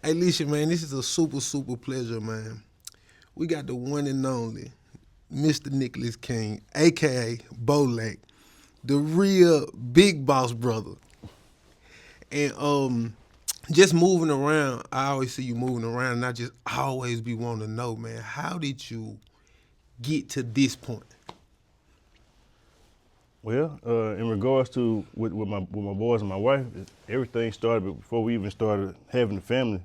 Hey, listen, man, this is a super pleasure, man. We got the one and only Mr. Nicholas King, aka Bolac, the real big boss brother. And just moving around, I always see you moving around, and I just always be wanting to know, man, how did you get to this point? Well, in regards to with my boys and my wife, everything started before we even started having a family.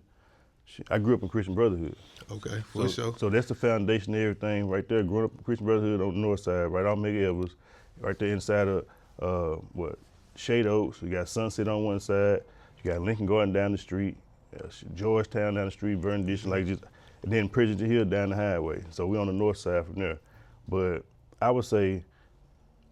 I grew up in Christian Brotherhood, Okay, for so sure. so that's the foundation of everything right there. Growing up in Christian Brotherhood on the north side, right on Mega Evers, right there inside of what Shade Oaks. We got Sunset on one side, you got Lincoln Garden down the street, Georgetown down the street, Vernon Dish, like just, and then President Hill down the highway. So we on the north side from there. But I would say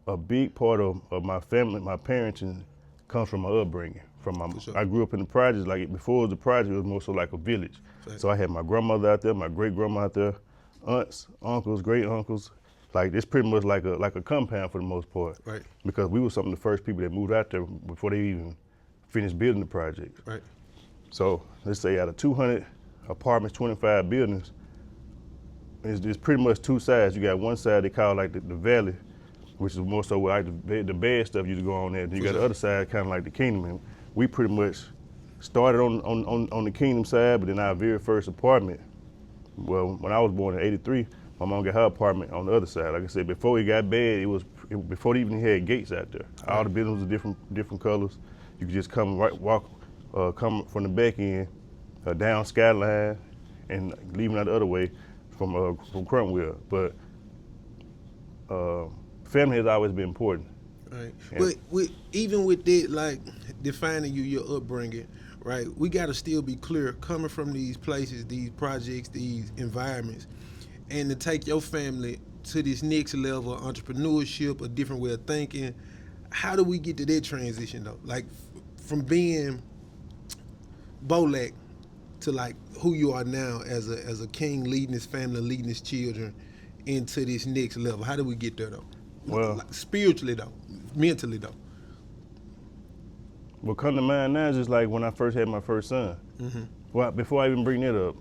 a big part of my family, my parenting, comes from my upbringing. For sure. I grew up in the projects. Like before it was a project, it was more so like a village. Right. So I had my grandmother out there, my great grandma out there, aunts, uncles, great uncles. Like it's pretty much like a compound for the most part. Right. Because we were some of the first people that moved out there before they even finished building the project. Right. So let's say out of 200 apartments, 25 buildings, it's pretty much two sides. You got one side they call like the valley, which is more so where like the bad stuff used to go on there. Then you got the other side, kind of like the kingdom. And we pretty much started on the kingdom side, but then our very first apartment, well, when I was born in '83, my mom got her apartment on the other side. Like I said, before it got bad, before they even had gates out there. All the buildings were different colors. You could just come from the back end, down Skyline, and leaving out the other way from Crumwell. But family has always been important. Right. And But even with that, like defining your upbringing, right? We got to still be clear coming from these places, these projects, these environments, and to take your family to this next level of entrepreneurship, a different way of thinking. How do we get to that transition though? Like from being Bolac to like who you are now as a king leading his family, leading his children into this next level. How do we get there though? well, Like, spiritually though, mentally though. what come to mind now is just like when I first had my first son. Well, before I even bring that up,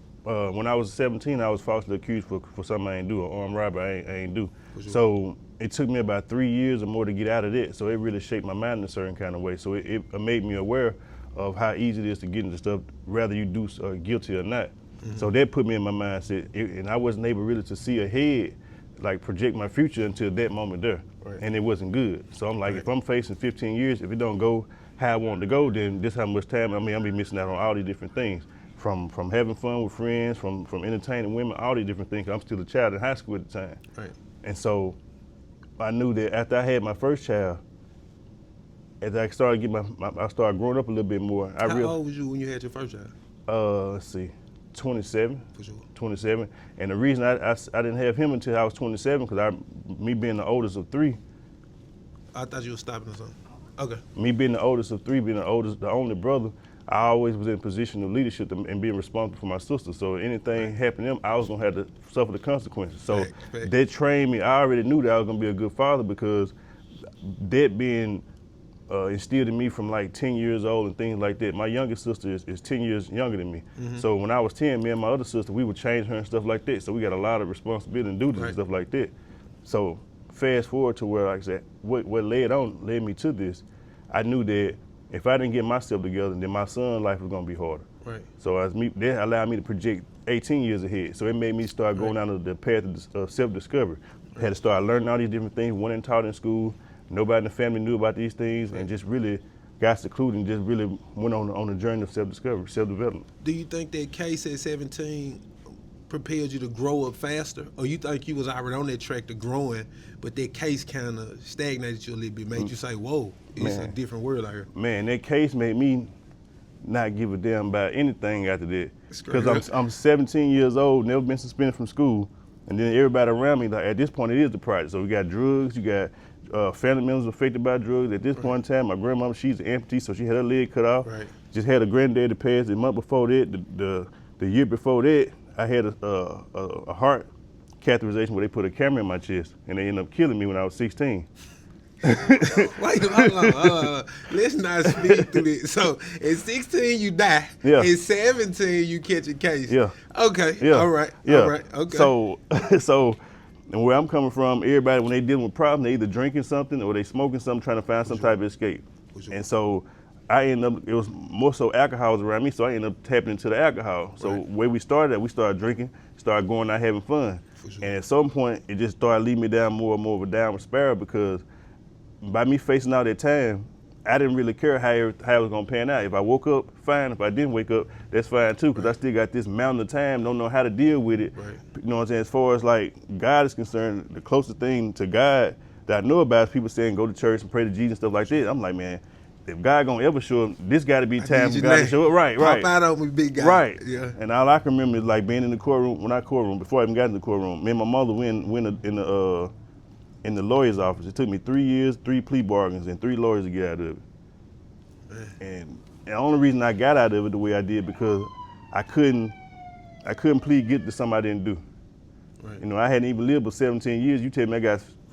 when I was 17, I was falsely accused for something I ain't do, an armed robbery I ain't do. Sure. So it took me about 3 years or more to get out of that. So it really shaped my mind in a certain kind of way. So it made me aware of how easy it is to get into stuff, whether you do guilty or not. So that put me in my mindset, and I wasn't able really to see ahead, like project my future until that moment there, Right. and it wasn't good. So I'm like, Right. if I'm facing 15 years, if it don't go how I want it to go, then this how much time. I mean, I'll be missing out on all these different things, from having fun with friends, from entertaining women, all these different things. I'm still a child in high school at the time, Right. and so I knew that after I had my first child, as I started I started growing up a little bit more. How old was you when you had your first child? Let's see, 27. For sure. 27. And the reason I didn't have him until I was 27, because me being the oldest of three, I thought you were stopping or something. Okay. me being the oldest of three, being the only brother, I always was in a position of leadership and being responsible for my sister. So anything happened to them, I was gonna have to suffer the consequences. So Fact. that trained me. I already knew that I was gonna be a good father, because that being instilled in me from like 10 years old and things like that. My youngest sister is 10 years younger than me. So when I was 10, me and my other sister, we would change her and stuff like that. So we got a lot of responsibility and duties Right. and stuff like that. So fast forward to where, like I said, what led me to this, I knew that if I didn't get myself together, then my son's life was gonna be harder. Right. So that allowed me to project 18 years ahead. So it made me start going down the path of self-discovery. Had to start learning all these different things, went and taught in school. Nobody in the family knew about these things, and just really got secluded and just really went on a journey of self-discovery, self-development. Do you think that case at 17 prepared you to grow up faster, or you think you was already on that track to growing, but that case kind of stagnated you a little bit, made you say, "Whoa, it's a Man. different world out here." Man, that case made me not give a damn about anything after that. Straight Because up. I'm 17 years old, never been suspended from school, and then everybody around me, like at this point, it is the project. So we got drugs, you got family members affected by drugs. At this point in time, my grandmama, she's an amputee, so she had her leg cut off. Right. Just had a granddaddy pass the month before that. The year before that, I had a heart catheterization where they put a camera in my chest, and they ended up killing me when I was 16. Wait, hold on. Let's not speed through this. So at 16 you die. Yeah. At 17 you catch a case. Yeah. Okay. Yeah. All right. Yeah. All right. Okay. So, so, and where I'm coming from, everybody when they dealing with problems, they either drinking something or they smoking something, trying to find some type of escape. sure. And so, I ended up. It was more so alcohol was around me, so I ended up tapping into the alcohol. So Right. where we started drinking, started going out having fun, sure. and at some point it just started leading me down more and more of a downward spiral because by me facing all that time, I didn't really care how it was gonna pan out. If I woke up, fine. If I didn't wake up, that's fine too, because I still got this mountain of time, don't know how to deal with it. Right. You know what I'm saying? As far as like God is concerned, the closest thing to God that I know about is people saying go to church and pray to Jesus and stuff like that. I'm like, man, if God gonna ever show up, this got to be time for God to show up. Right, Pop right. out on me, big guy. Right. Yeah. And all I can remember is like being in the courtroom, before I even got in the courtroom, me and my mother went in the lawyer's office. It took me 3 years, 3 plea bargains, and 3 lawyers to get out of it. And the only reason I got out of it the way I did because I couldn't plead guilty to something I didn't do. Right. You know, I hadn't even lived but 17 years. You tell me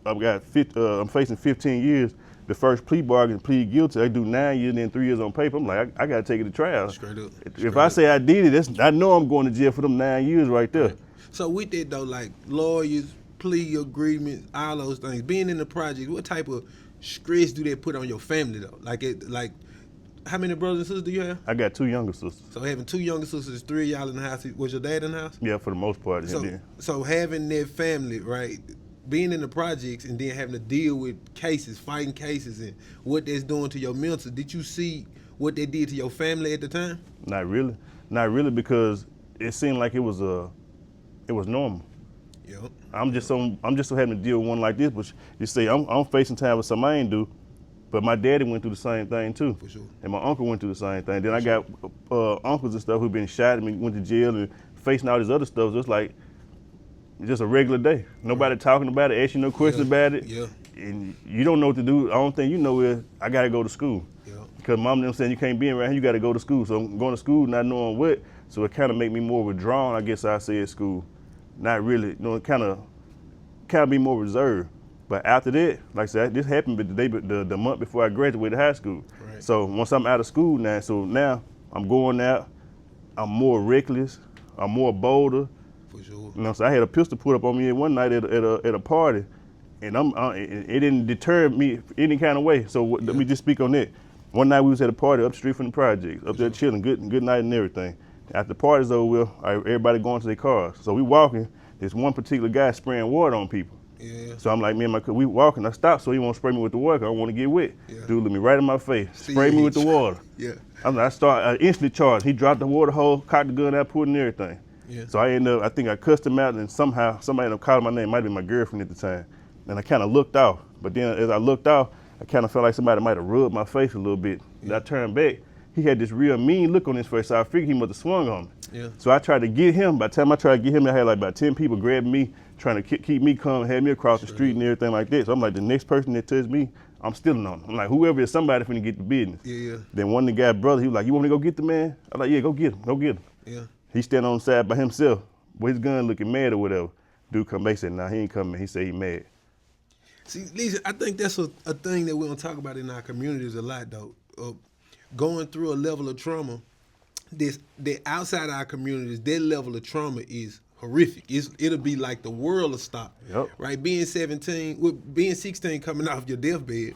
I'm facing 15 years. The first plea bargain, plead guilty. I do 9 years and then 3 years on paper. I'm like, I gotta take it to trial. Straight up. If I say I did it, I know I'm going to jail for them 9 years right there. Right. So with that though, like lawyers, plea agreements, all those things, being in the project, what type of stress do they put on your family though? Like how many brothers and sisters do you have? I got 2 younger sisters. So having 2 younger sisters, 3 of y'all in the house. Was your dad in the house? Yeah, for the most part. So having that family, right? Being in the projects and then having to deal with cases, fighting cases, and what that's doing to your mental. Did you see what they did to your family at the time? Not really, because it seemed like it was normal. Yep. I'm just so having to deal with one like this. But you see, I'm facing time with something I ain't do. But my daddy went through the same thing too. For sure. And my uncle went through the same thing. Then I got uncles and stuff who've been shot and went to jail and facing all this other stuff. Just like just a regular day. Nobody talking about it, asking no questions about it. Yeah. And you don't know what to do. The only thing you know is I gotta go to school. Yeah. Because mom and them saying you can't be around here, you gotta go to school. So I'm going to school not knowing what. So it kind of make me more withdrawn, I guess I say at school. Not really, you know, it kind of be more reserved. But after that, like I said, this happened the month before I graduated high school. Right. So once I'm out of school now I'm going out, I'm more reckless, I'm more bolder. For sure. You know, so I had a pistol put up on me one night at a party, and it didn't deter me any kind of way. So let me just speak on that. One night we was at a party up the street from the projects, up there chilling, good night and everything. After the party's over with, everybody going to their cars. So we walking, there's one particular guy spraying water on people. Yeah. So I'm like, man, we walking. I stopped so he won't spray me with the water. I don't want to get wet. Yeah. Dude looked me right in my face, spray me with the water. Yeah. I instantly charged. He dropped the water hole, cocked the gun out, pulled it and everything. Yeah. So I think I cussed him out, and somehow somebody ended up calling my name. Might have been my girlfriend at the time. And I kind of looked off. But then as I looked off, I kind of felt like somebody might have rubbed my face a little bit. And I turned back. He had this real mean look on his face, so I figured he must have swung on me. Yeah. So I tried to get him. By the time I tried to get him, I had like about 10 people grabbing me, trying to keep me calm, had me across the street and everything like that. So I'm like, the next person that touches me, I'm stealing on him. I'm like, whoever is, somebody finna get the business. Yeah. Then one of the guy's brother, he was like, you want me to go get the man? I was like, yeah, go get him. Yeah. He standing on the side by himself with his gun looking mad or whatever. Dude come back and said, nah, he ain't coming. He said he mad. See, Lisa, I think that's a thing that we don't talk about in our communities a lot, though. Going through a level of trauma, that outside our communities, that level of trauma is horrific. It'll be like the world will stop. Yep. Right? Being 16 coming off your deathbed,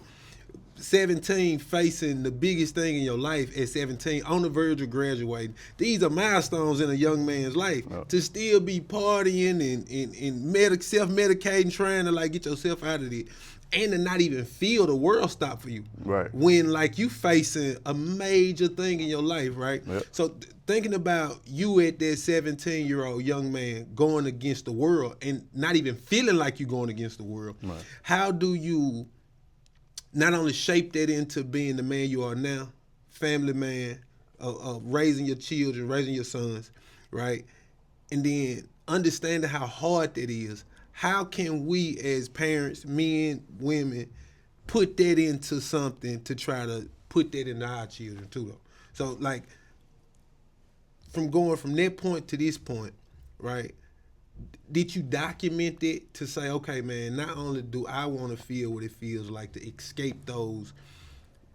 17 facing the biggest thing in your life at 17, on the verge of graduating. These are milestones in a young man's life. Yep. To still be partying and self-medicating, trying to like get yourself out of it, and to not even feel the world stop for you. Right. When like you facing a major thing in your life, right? Yep. So thinking about you at that 17-year-old young man going against the world and not even feeling like you're going against the world, Right. How do you not only shape that into being the man you are now, family man, raising your children, raising your sons, right? And then understanding how hard that is. How can we as parents, men, women, put that into something to try to put that into our children too, though? So like from going from that point to this point, right? Did you document it to say, okay, man, not only do I want to feel what it feels like to escape those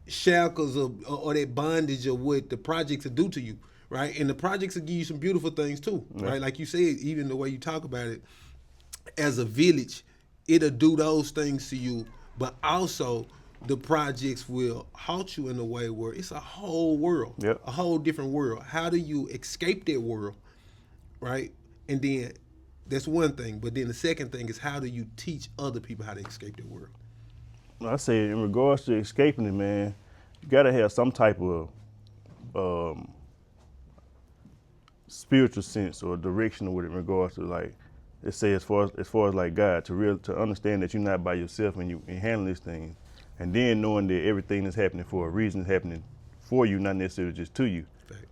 shackles of, or that bondage of what the projects will do to you, right? And the projects will give you some beautiful things too, Yeah. right? Like you said, even the way you talk about it, as a village, it'll do those things to you, but also the projects will halt you in a way where it's a whole world, Yep. a whole different world. How do you escape that world, right? And then that's one thing, but then the second thing is how do you teach other people how to escape that world? I say in regards to escaping it, man, you gotta have some type of um, spiritual sense or direction with it in regards to like, let's say as far as like God to understand that you're not by yourself and you and handling these things, and then knowing that everything is happening for a reason, is happening for you, not necessarily just to you. Fact.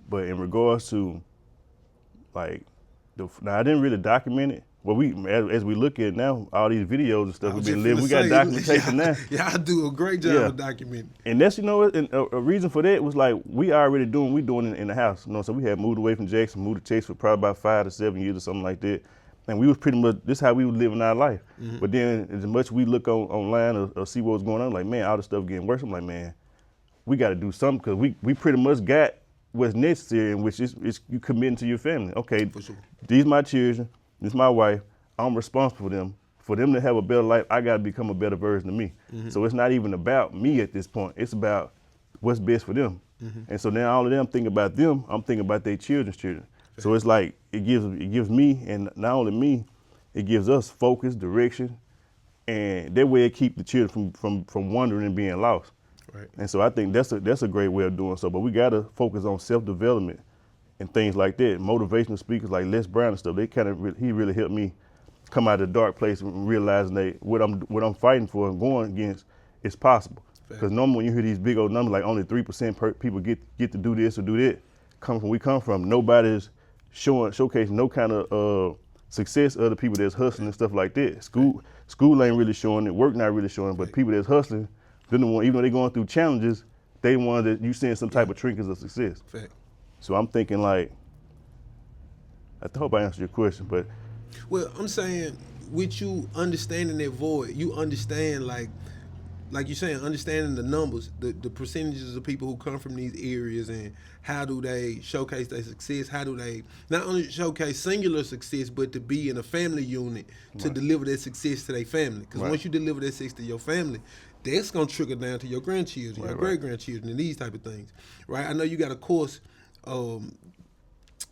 But in regards to like, now I didn't really document it. Well, as we look at now, all these videos and stuff we've been living, we got documentation now. Y'all do a great job of documenting. And that's, and a reason for that was like we already doing it in the house. So we had moved away from Jackson, moved to Texas for probably about 5 to 7 years or something like that. And we was pretty much, this is how we was living our life. Mm-hmm. But then as much we look online or see what's going on, like, man, all this stuff getting worse. I'm like, man, we got to do something because we pretty much got what's necessary, in which is you committing to your family. Okay, For sure. These my children, this my wife, I'm responsible for them. For them to have a better life, I got to become a better version of me. Mm-hmm. So it's not even about me at this point. It's about what's best for them. Mm-hmm. And so now all of them thinking about them, I'm thinking about their children's children. Okay. So it's like it gives me, and not only me, it gives us focus, direction, and that way it keep the children from wandering and being lost. Right. And so I think that's a great way of doing so. But we got to focus on self-development and things like that. Motivational speakers like Les Brown and stuff, he really helped me come out of the dark place and realizing that what I'm fighting for and going against is possible. Because normally when you hear these big old numbers, like only 3% people get to do this or do that, we come from, nobody's showcasing no kind of success of the people that's hustling and stuff like that. School ain't really showing it, work not really showing it, but people that's hustling, they're the one, even though they're going through challenges, they want that you seeing some type of trinkets of success. Fact. So I'm thinking like, I hope I answered your question, but. Well, I'm saying with you understanding that void, you understand like you're saying, understanding the numbers, the percentages of people who come from these areas and how do they showcase their success, how do they not only showcase singular success, but to be in a family unit to deliver that success to their family. Because once you deliver that success to your family, that's going to trickle down to your grandchildren, your great-grandchildren, and these type of things, right? I know you got a course,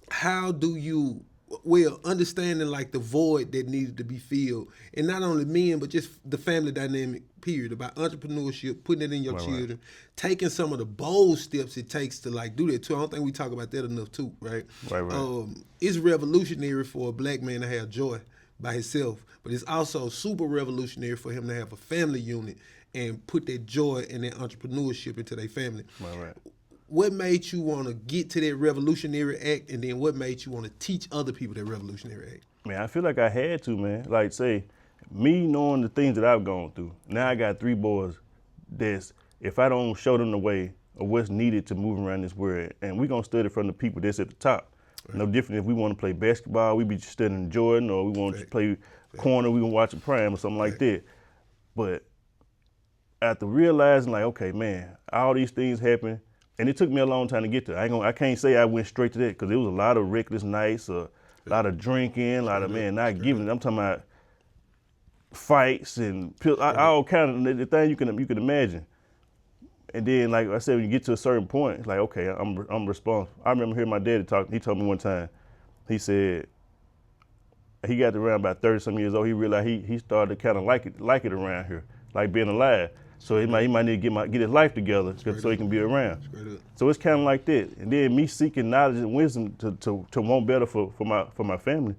how do you, well, understanding like the void that needed to be filled, and not only men, but just the family dynamic, period, about entrepreneurship, putting it in your children, taking some of the bold steps it takes to like do that too. I don't think we talk about that enough too, right? It's revolutionary for a black man to have joy by himself, but it's also super revolutionary for him to have a family unit and put that joy and that entrepreneurship into their family. What made you want to get to that revolutionary act, and then what made you want to teach other people that revolutionary act? Man, I feel like I had to, man. Like, say, me knowing the things that I've gone through, now I got 3 boys that's, if I don't show them the way of what's needed to move around this world, and we're going to study from the people that's at the top. No different if we want to play basketball, we be studying Jordan, or we want to play corner, we going to watch a prime or something like that. But after realizing, like, okay, man, all these things happen, and it took me a long time to get there. I can't say I went straight to that, because there was a lot of reckless nights, a lot of drinking, a lot of, man, not giving it. I'm talking about fights and pills, all kind of the things you can imagine. And then, like I said, when you get to a certain point, it's like, okay, I'm responsible. I remember hearing my daddy talk. He told me one time, he said, he got around about 30-some years old. He realized he started to kind of like it around here, like being alive. So he might need to get his life together so he can be around. So it's kind of like that. And then me seeking knowledge and wisdom to want better for my family,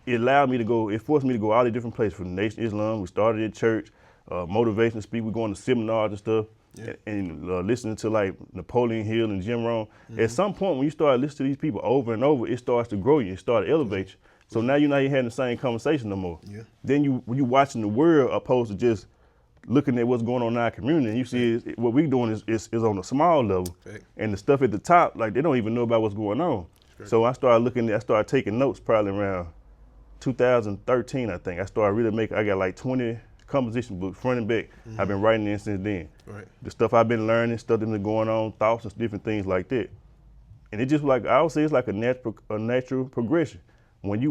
it forced me to go all the different places. From the Nation of Islam, we started at church, motivational speak, we going to seminars and stuff, and listening to like Napoleon Hill and Jim Rohn. At some point when you start listening to these people over and over, it starts to grow you, it starts to elevate you. So now you're not even having the same conversation no more. Then you watching the world opposed to just looking at what's going on in our community, and you see what we're doing is on a small level, and the stuff at the top, like they don't even know about what's going on. So I started taking notes probably around 2013, I think. I started really making. I got like 20 composition books, front and back. I've been writing in since then. Right. The stuff I've been learning, stuff that's been going on, thoughts and different things like that. And it just like I would say, it's like a natural progression. If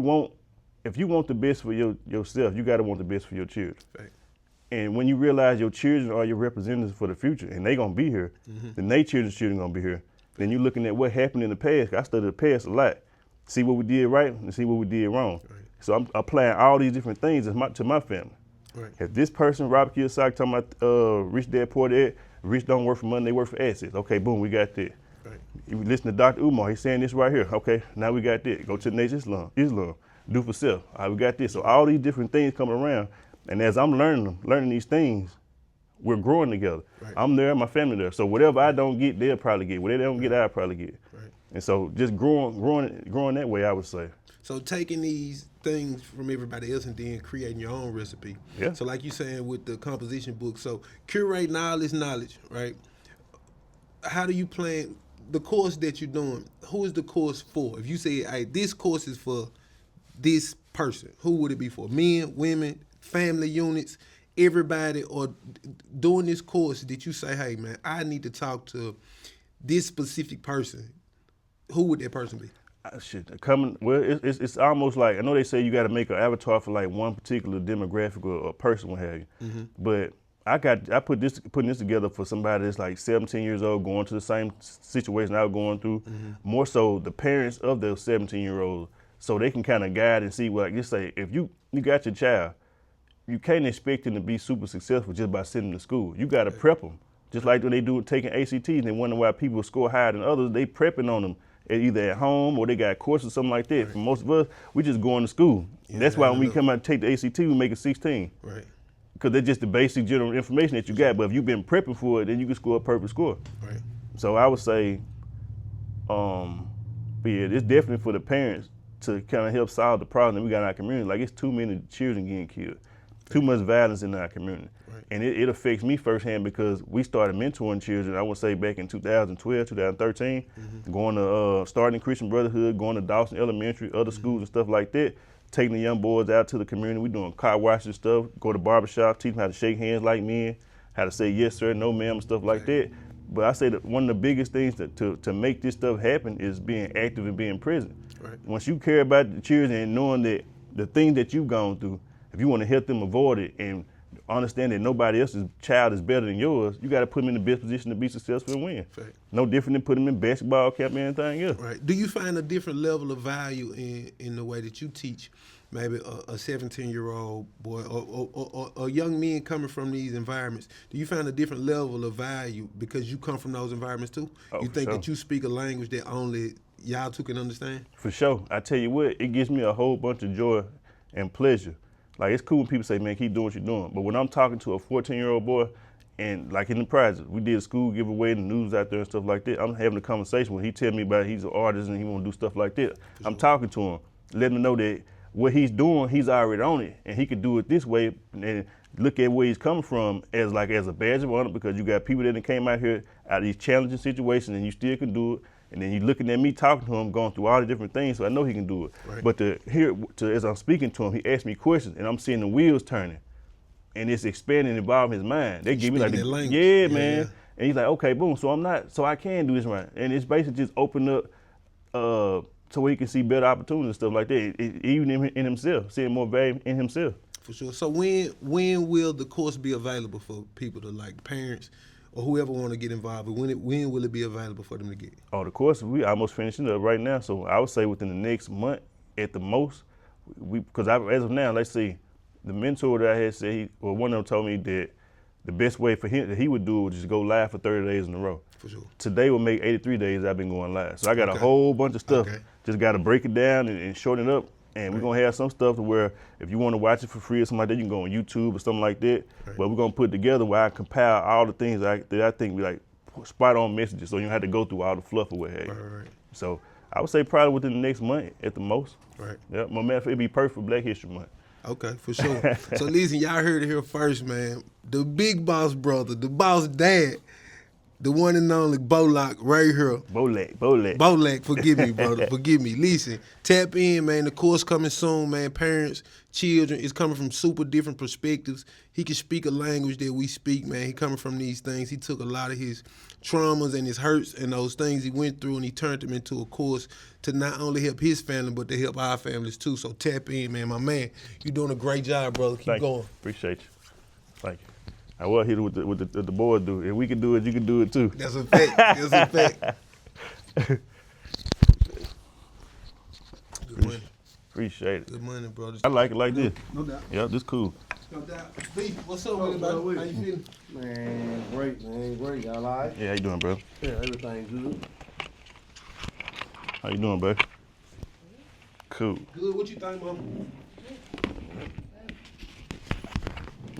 you want the best for yourself, you got to want the best for your children. Right. And when you realize your children are your representatives for the future, and they gonna be here, then their children's children gonna be here. Then you're looking at what happened in the past. I studied the past a lot, see what we did right and see what we did wrong. Right. So I'm applying all these different things to my family. Right. If this person, Robert Kiyosaki, talking about rich dad, poor dad, rich don't work for money, they work for assets. Okay, boom, we got that. Right. You listen to Dr. Umar, he's saying this right here. Okay, now we got that. Go to the next Islam, do for self. All right, we got this. So all these different things coming around, and as I'm learning these things, we're growing together. Right. I'm there, my family there. So whatever I don't get, they'll probably get. Whatever they don't get, I'll probably get. Right. And so just growing that way, I would say. So taking these things from everybody else and then creating your own recipe. Yeah. So like you saying with the composition book, so curating all this knowledge, right? How do you plan the course that you're doing? Who is the course for? If you say, hey, this course is for this person, who would it be for? Men, women, family units, everybody? Or doing this course, did you say, hey, man, I need to talk to this specific person? Who would that person be? It's almost like, I know they say you got to make an avatar for like one particular demographic or person, what have you. But putting this together for somebody that's like 17 years old, going to the same situation I was going through. More so the parents of those 17-year-olds, so they can kind of guide and see what, like, just say, if you got your child, you can't expect them to be super successful just by sending them to school. You got to prep them. Just like when they do taking ACTs and they wonder why people score higher than others, they prepping on them either at home or they got courses or something like that. Right. For most of us, we just going to school. Yeah, that's why when we come out and take the ACT, we make it 16. Right. Because they're just the basic general information that you got. But if you've been prepping for it, then you can score a perfect score. Right. So I would say, yeah, it's definitely for the parents to kind of help solve the problem that we got in our community. Like, it's too many children getting killed, too much violence in our community. Right. And it affects me firsthand because we started mentoring children, I would say back in 2012, 2013, going to starting Christian Brotherhood, going to Dawson Elementary, other schools and stuff like that, taking the young boys out to the community. We doing car washing stuff, go to barbershop, teach them how to shake hands like men, how to say yes sir, no ma'am, and stuff like that. But I say that one of the biggest things to make this stuff happen is being active and being present. Right. Once you care about the children and knowing that the things that you've gone through, if you want to help them avoid it and understand that nobody else's child is better than yours, you got to put them in the best position to be successful and win. Right. No different than putting them in basketball camp or anything else. Right. Do you find a different level of value in the way that you teach maybe a 17-year-old boy or young men coming from these environments? Do you find a different level of value because you come from those environments too? You think that you speak a language that only y'all two can understand? For sure. I tell you what, it gives me a whole bunch of joy and pleasure. Like, it's cool when people say, man, keep doing what you're doing. But when I'm talking to a 14-year-old boy, and like in the project, we did a school giveaway, the news out there and stuff like that, I'm having a conversation when he tell me about he's an artist and he want to do stuff like that. I'm talking to him, letting him know that what he's doing, he's already on it, and he could do it this way, and look at where he's coming from as a badge of honor, because you got people that came out here out of these challenging situations and you still can do it. And then you looking at me talking to him, going through all the different things, so I know he can do it. Right. But as I'm speaking to him, he asked me questions, and I'm seeing the wheels turning, and it's expanding, involving his mind. They give me like, yeah, man. Yeah. And he's like, okay, boom. So I can do this right. And it's basically just open up, so he can see better opportunities and stuff like that. Even in himself, seeing more value in himself. For sure. So when will the course be available for people to, like, parents or whoever want to get involved? But when will it be available for them to get? Oh, the course, we almost finishing up right now. So I would say within the next month at the most, because as of now, let's see, the mentor that I had said, one of them told me that the best way for him that he would do it was just go live for 30 days in a row. For sure. Today will make 83 days I've been going live. So I got a whole bunch of stuff. Just got to break it down and shorten it up. And we're going to have some stuff to where if you want to watch it for free or something like that, you can go on YouTube or something like that. Right. But we're going to put it together where I compile all the things that I think be like spot on messages, so you don't have to go through all the fluff or what have you. Right. So I would say probably within the next month at the most. Right. Yeah, my man, it'd be perfect for Black History Month. Okay, for sure. So listen, y'all heard it here first, man. The big boss brother, the boss dad, the one and only Bolac right here. Bolac. Bolac, forgive me, brother. Forgive me. Listen, tap in, man. The course coming soon, man. Parents, children, it's coming from super different perspectives. He can speak a language that we speak, man. He coming from these things. He took a lot of his traumas and his hurts and those things he went through, and he turned them into a course to not only help his family, but to help our families too. So tap in, man. My man, you're doing a great job, brother. Keep Thank going. You. Appreciate you. Thank you. I will hit it with the boys do. If we can do it, you can do it too. That's a fact. That's a fact. Good money. Appreciate it. Good money, brother. I like it like this. No doubt. Yeah, this cool. No doubt. B, what's up with it, buddy? How you feeling? Man, great, man, great. Y'all all right? Yeah, how you doing, bro? Yeah, everything good. How you doing, bro? Cool. Good. What you think, mama?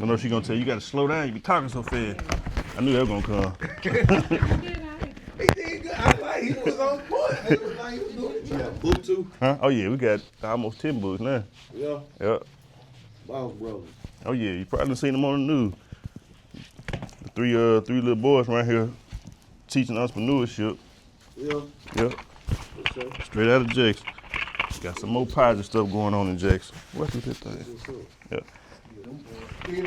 I know she gonna tell you, you gotta slow down. You be talking so fast. I knew that was gonna come. He did good. I like he was on point. He was like he was doing it. Yeah, book two. Huh? Oh yeah, we got almost 10 books now. Yeah, Yeah. Boss Brothers. Oh yeah, you probably done seen them on the news. The three little boys right here teaching entrepreneurship. Yeah, Yep. for sure. Straight out of Jackson. Got some more positive stuff going on in Jackson. What's with this thing? What's up? Yeah. Yeah.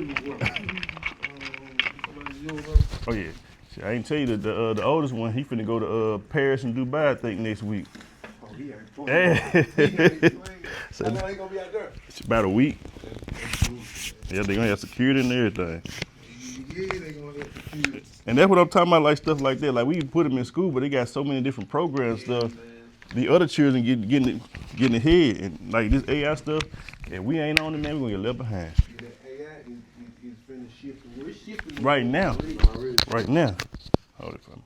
Oh yeah. See, I ain't tell you that the oldest one, he finna go to Paris and Dubai, I think, next week. Oh, he ain't fun. Hey. How long he gonna be out there? It's about a week. Yeah, they gonna have security and everything. Yeah, they gonna have security. And that's what I'm talking about, like stuff like that. Like we put them in school, but they got so many different programs stuff. The other children getting ahead, and like this AI stuff. If we ain't on it, man, we gonna get left behind. That AI is finna shift. We're shifting Right now. Already, Right now. Hold it for me.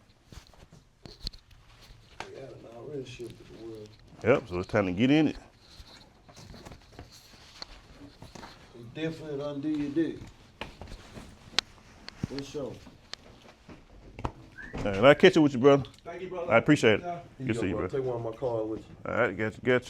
yeah, already shifted the world. Yep. So it's time to get in it. It's definitely undo your dick. For sure. All right, I'll catch it with you, brother. Thank you, brother. I appreciate it. Yeah. Good to see you, bro. bro. Take one of my cards with you. All right, got you.